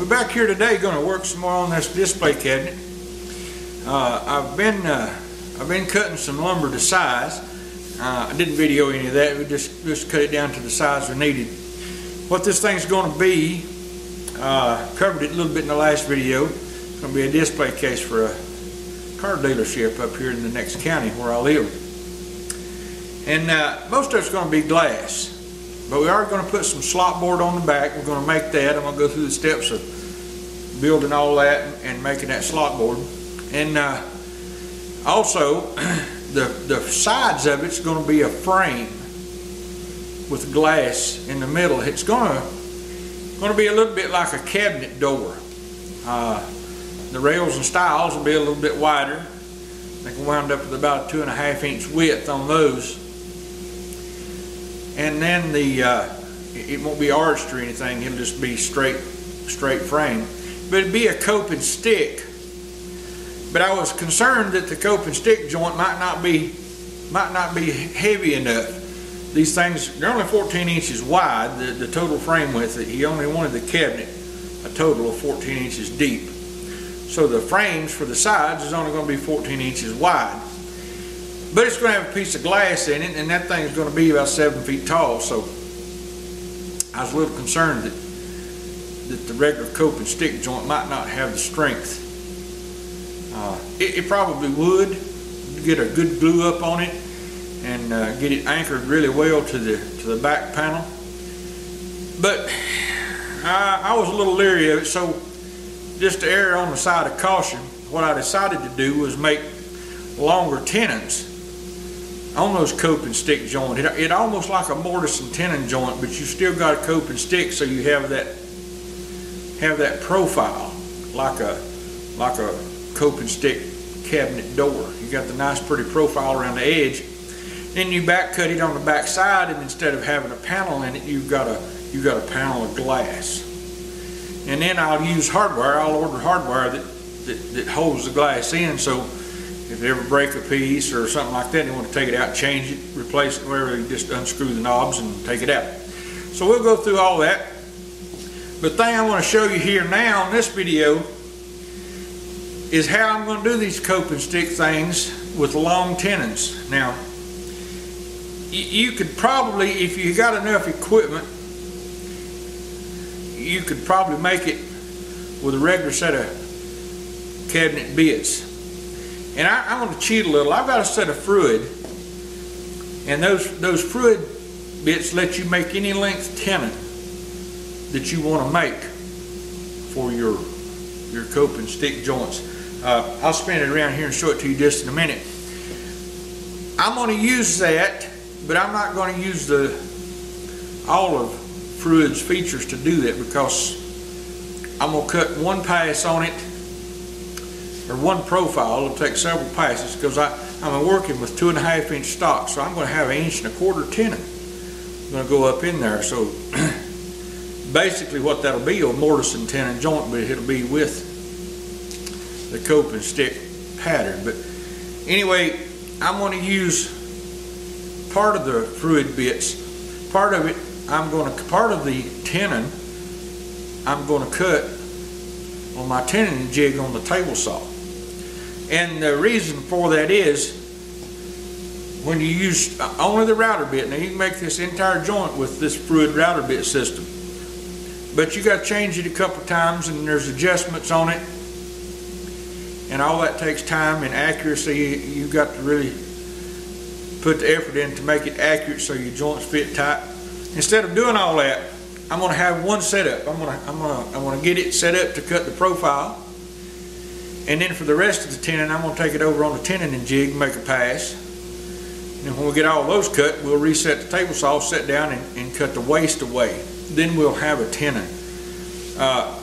We're back here today going to work some more on this display cabinet. I've been cutting some lumber to size. I didn't video any of that. We just cut it down to the size we needed. What this thing's going to be, covered it a little bit in the last video. It's going to be a display case for a car dealership up here in the next county where I live. And most of it's going to be glass. But we are going to put some slot board on the back. We're going to make that. I'm going to go through the steps of building all that and making that slot board. And also, the sides of it's going to be a frame with glass in the middle. It's going to be a little bit like a cabinet door. The rails and stiles will be a little bit wider. They can wind up with about a 2.5 inch width on those. And then it won't be arched or anything. It'll just be straight frame. But it'd be a cope and stick. But I was concerned that the cope and stick joint might not be heavy enough. These things, they're only 14 inches wide, the total frame width. He only wanted the cabinet a total of 14 inches deep. So the frames for the sides is only going to be 14 inches wide. But it's going to have a piece of glass in it, and that thing is going to be about 7 feet tall. So I was a little concerned that the regular cope and stick joint might not have the strength. It probably would. Get a good glue up on it and get it anchored really well to the back panel. But I was a little leery of it, so just to err on the side of caution, what I decided to do was make longer tenons on those cope and stick joint. It almost like a mortise and tenon joint, but you still got a cope and stick, so you have that profile like a cope and stick cabinet door. You got the nice pretty profile around the edge. Then you back cut it on the back side, and instead of having a panel in it, you've got a panel of glass. And then I'll use hardware. I'll order hardware that holds the glass in, so if they ever break a piece or something like that, they want to take it out, change it, replace it, wherever, you just unscrew the knobs and take it out. So we'll go through all that. But the thing I want to show you here now in this video is how I'm going to do these cope and stick things with long tenons. Now, you could probably, if you got enough equipment, you could probably make it with a regular set of cabinet bits. And I'm going to cheat a little. I've got a set of Fruid, and those Fruid bits let you make any length tenon that you want to make for your cope and stick joints. I'll spin it around here and show it to you just in a minute. I'm going to use that, but I'm not going to use all of Fruid's features to do that, because I'm going to cut one pass on it, or one profile. It'll take several passes, because I'm working with 2.5 inch stock, so I'm going to have 1.25 inch tenon. I'm going to go up in there. So basically what that'll be, a mortise and tenon joint, but it'll be with the cope and stick pattern. But anyway, I'm going to use part of the Fruid bits. Part of the tenon I'm going to cut on my tenon jig on the table saw. And the reason for that is, when you use only the router bit, now you can make this entire joint with this Fruid router bit system, but you got to change it a couple times, and there's adjustments on it, and all that takes time and accuracy. You've got to really put the effort in to make it accurate so your joints fit tight. Instead of doing all that, I'm going to have one setup. I'm going to get it set up to cut the profile, and then for the rest of the tenon, I'm going to take it over on the tenon jig and make a pass. And when we get all those cut, we'll reset the table saw, sit down and cut the waste away. Then we'll have a tenon.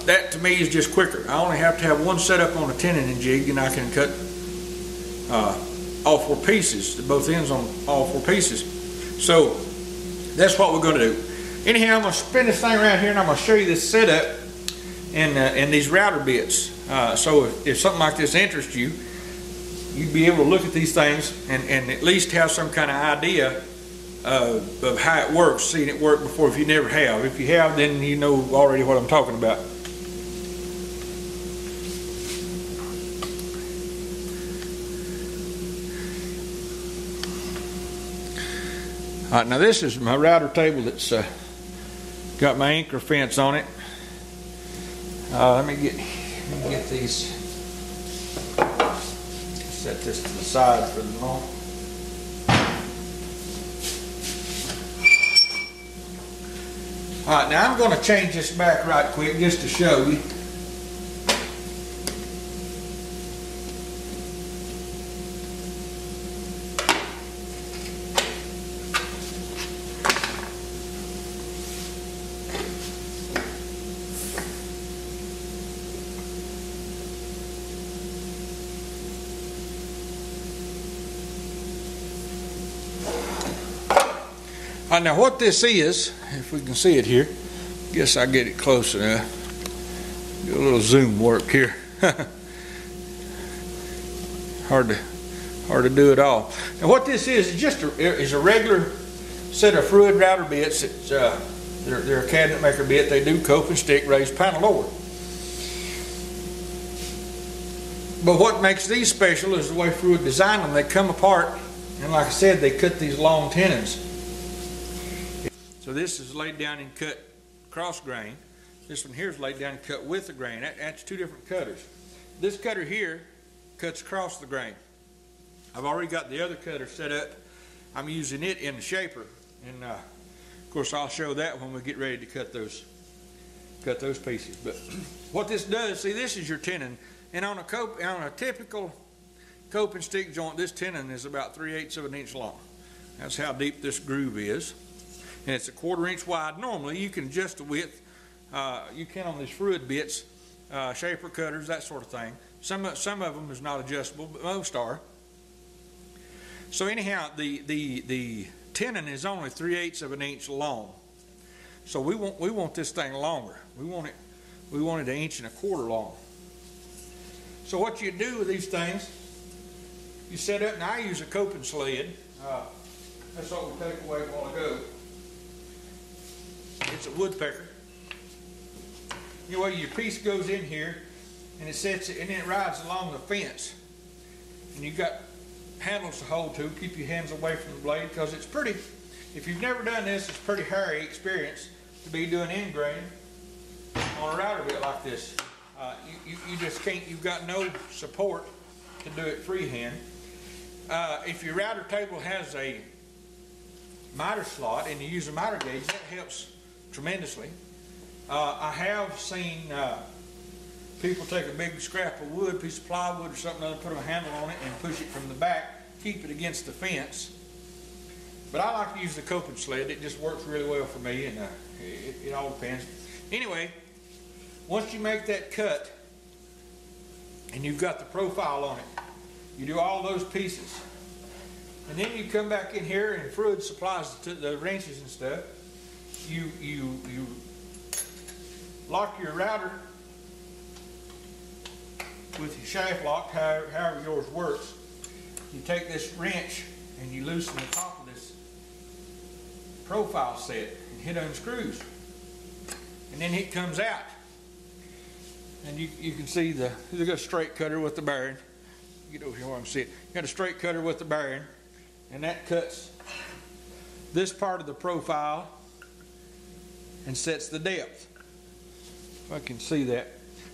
That to me is just quicker. I only have to have one setup on the tenon jig, and I can cut all 4 pieces, both ends on all 4 pieces. So that's what we're going to do. Anyhow, I'm going to spin this thing around here, and I'm going to show you this setup and these router bits. So if something like this interests you, you'd be able to look at these things and at least have some kind of idea of how it works, seen it work before if you never have. If you have, then you know already what I'm talking about. All right, now this is my router table that's got my anchor fence on it. Let me get these. Set this to the side for the moment. All right, now I'm going to change this back right quick just to show you. Now what this is, if we can see it here, guess I'll get it close enough. Do a little zoom work here. hard to do it all. Now what this is just a regular set of fluid router bits. It's they're a cabinet maker bit. They do cope and stick, raised panel lower. But what makes these special is the way Fluid designed them. They come apart, and like I said, they cut these long tenons. So this is laid down and cut cross grain. This one here is laid down and cut with the grain. That's two different cutters. This cutter here cuts across the grain. I've already got the other cutter set up. I'm using it in the shaper, and of course I'll show that when we get ready to cut those pieces. But what this does, see, this is your tenon, and on a typical cope and stick joint, this tenon is about 3/8 of an inch long. That's how deep this groove is. And it's a 1/4 inch wide. Normally you can adjust the width. You can on these fluid bits, shaper cutters, that sort of thing. Some of them is not adjustable, but most are. So anyhow, the tenon is only 3/8 of an inch long. So we want this thing longer. We want it 1 1/4 inches long. So what you do with these things, you set up. Now I use a coping sled. That's what we took away a while ago. It's a woodpecker. Anyway, your piece goes in here, and it sets it, and then it rides along the fence. And you've got handles to hold to. Keep your hands away from the blade, because it's pretty. If you've never done this, it's a pretty hairy experience to be doing end grain on a router bit like this. You just can't. You've got no support to do it freehand. If your router table has a miter slot and you use a miter gauge, that helps tremendously. I have seen people take a big scrap of wood, piece of plywood or something, and put a handle on it and push it from the back, keep it against the fence. But I like to use the coping sled. It just works really well for me, and it all depends. Anyway, once you make that cut and you've got the profile on it, you do all those pieces. And then you come back in here, and Fluid supplies the wrenches and stuff. You lock your router with your shaft lock, however yours works. You take this wrench and you loosen the top of this profile set and hit unscrews. And then it comes out. And you can see you got a straight cutter with the bearing. Get over here where I'm sitting. You got a straight cutter with the bearing, and that cuts this part of the profile and sets the depth. If I can see that.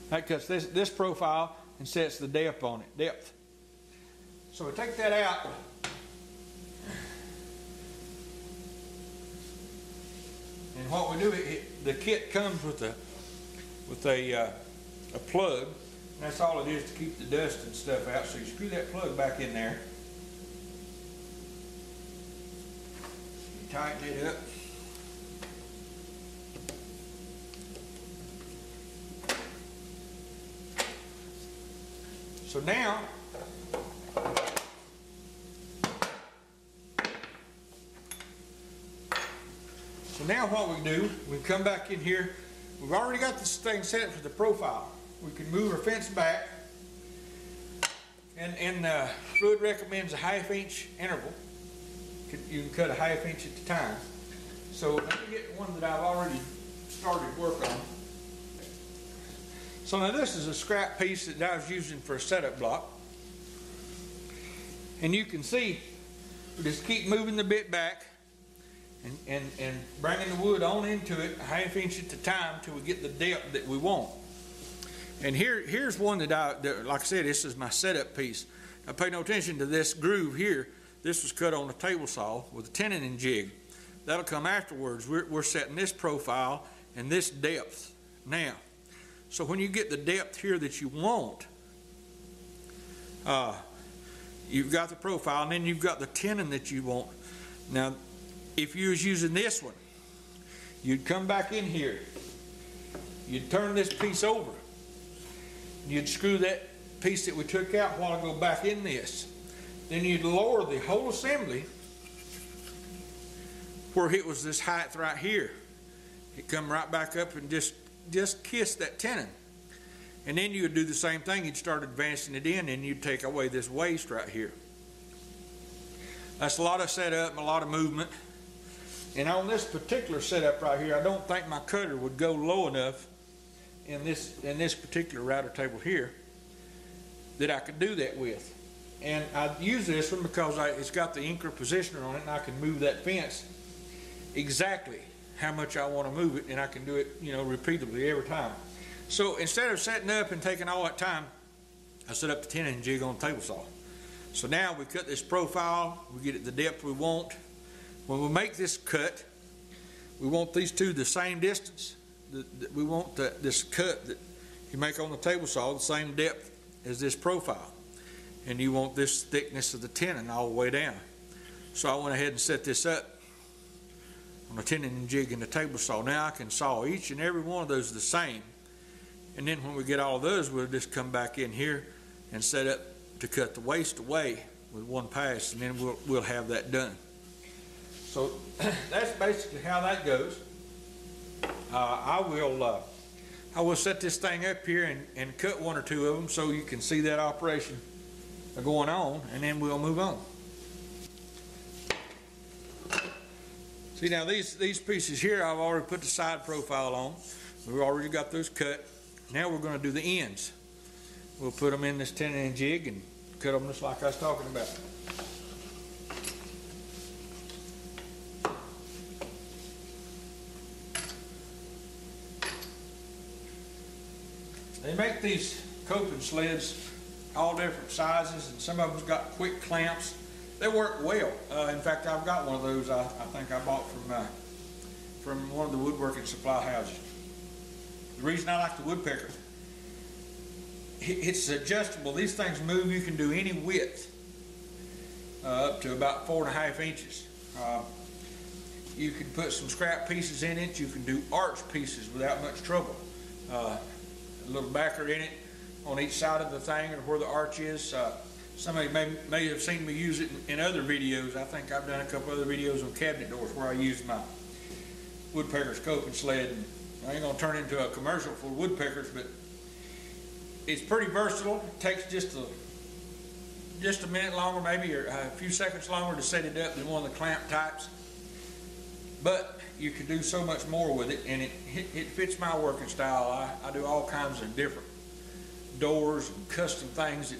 That cuts this profile and sets the depth on it. So we take that out. And what we do, the kit comes with a plug. And that's all it is to keep the dust and stuff out. So you screw that plug back in there. You tighten it up. So now, what we do, we come back in here. We've already got this thing set for the profile. We can move our fence back, and Fluid recommends a 1/2 inch interval. You can cut a 1/2 inch at a time. So let me get one that I've already started work on. So now this is a scrap piece that I was using for a setup block. And you can see, we just keep moving the bit back and bringing the wood on into it 1/2 inch at a time till we get the depth that we want. And here's one that like I said, this is my setup piece. Now pay no attention to this groove here. This was cut on a table saw with a tenon and jig. That'll come afterwards. We're setting this profile and this depth now. So when you get the depth here that you want, you've got the profile, and then you've got the tenon that you want. Now, if you was using this one, you'd come back in here, you'd turn this piece over, you'd screw that piece that we took out a while ago back in this. Then you'd lower the whole assembly where it was this height right here. It come right back up and just kiss that tenon. And then you would do the same thing. You'd start advancing it in, and you'd take away this waist right here. That's a lot of setup and a lot of movement. And on this particular setup right here, I don't think my cutter would go low enough in this particular router table here that I could do that with. And I use this one because it's got the anchor positioner on it, and I can move that fence exactly how much I want to move it, and I can do it, repeatedly every time. So instead of setting up and taking all that time, I set up the tenon and jig on the table saw. So now we cut this profile, we get it the depth we want. When we make this cut, we want these two the same distance. We want this cut that you make on the table saw the same depth as this profile. And you want this thickness of the tenon all the way down. So I went ahead and set this up on the tenon and jig in the table saw. Now I can saw each and every one of those the same. And then when we get all of those, we'll just come back in here and set up to cut the waist away with one pass, and then we'll have that done. So that's basically how that goes. I will set this thing up here and cut one or two of them so you can see that operation going on, and then we'll move on. See, now these pieces here, I've already put the side profile on. We've already got those cut. Now we're going to do the ends. We'll put them in this tenon and jig and cut them just like I was talking about. They make these coping sleds all different sizes, and some of them's got quick clamps. They work well. In fact, I've got one of those. I think I bought from one of the woodworking supply houses. The reason I like the woodpecker, it's adjustable. These things move. You can do any width up to about 4.5 inches. You can put some scrap pieces in it. You can do arch pieces without much trouble. A little backer in it on each side of the thing, or where the arch is. Somebody may have seen me use it in other videos. I think I've done a couple other videos on cabinet doors where I used my woodpecker's coping sled. And I ain't gonna turn into a commercial for woodpeckers, but it's pretty versatile. It takes just a minute longer, maybe, or a few seconds longer to set it up than one of the clamp types. But you can do so much more with it, and it fits my working style. I do all kinds of different doors and custom things that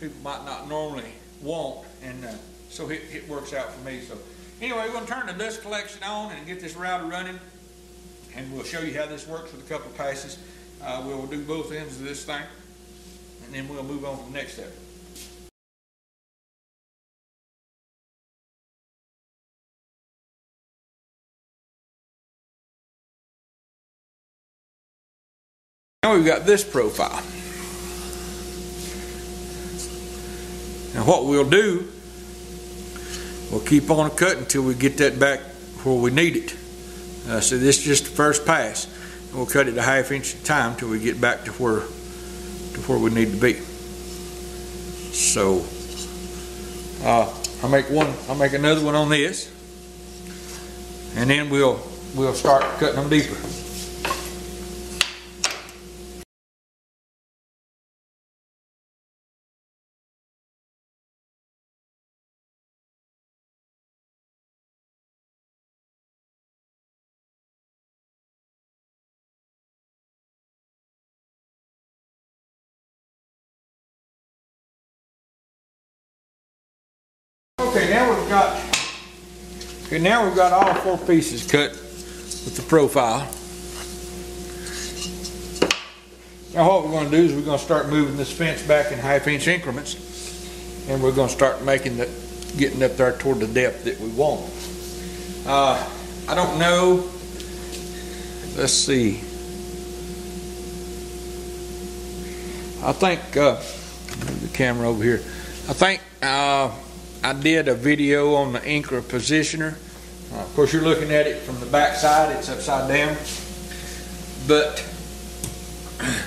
people might not normally want, and so it works out for me. So anyway, we're going to turn the dust collection on and get this router running, and we'll show you how this works with a couple of passes. We'll do both ends of this thing, and then we'll move on to the next step. Now we've got this profile. Now what we'll do, we'll keep on cutting until we get that back where we need it. So this is just the first pass. And we'll cut it 1/2 inch at a time till we get back to where we need to be. So I'll make another one on this, and then we'll start cutting them deeper. Okay, now we've got Okay, now we've got all 4 pieces cut with the profile. Now what we're going to do is we're going to start moving this fence back in 1/2 inch increments, and we're going to start getting up there toward the depth that we want. I don't know. Let's see. I think move the camera over here. I think I did a video on the anchor positioner. Of course, you're looking at it from the back side. It's upside down. But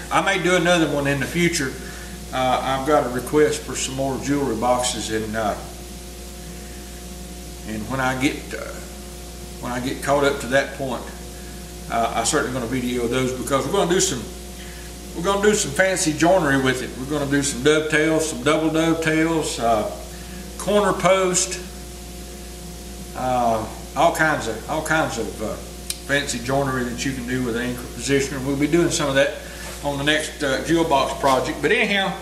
I may do another one in the future. I've got a request for some more jewelry boxes, and when I get caught up to that point, I'm certainly going to video those, because we're going to do some fancy joinery with it. We're going to do some dovetails, some double dovetails, corner post, all kinds of fancy joinery that you can do with an anchor positioner. We'll be doing some of that on the next jewel box project. But anyhow,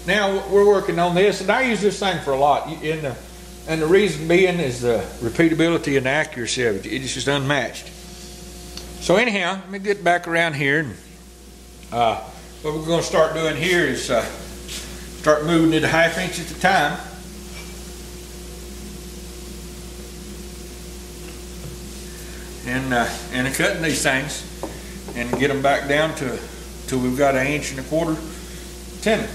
now we're working on this, and I use this thing for a lot. And the reason being is the repeatability and the accuracy of it. It's just unmatched. So anyhow, let me get back around here. And, what we're going to start doing here is start moving it 1/2 inch at a time. And cutting these things and get them back down till we've got 1 1/4 inch tenon.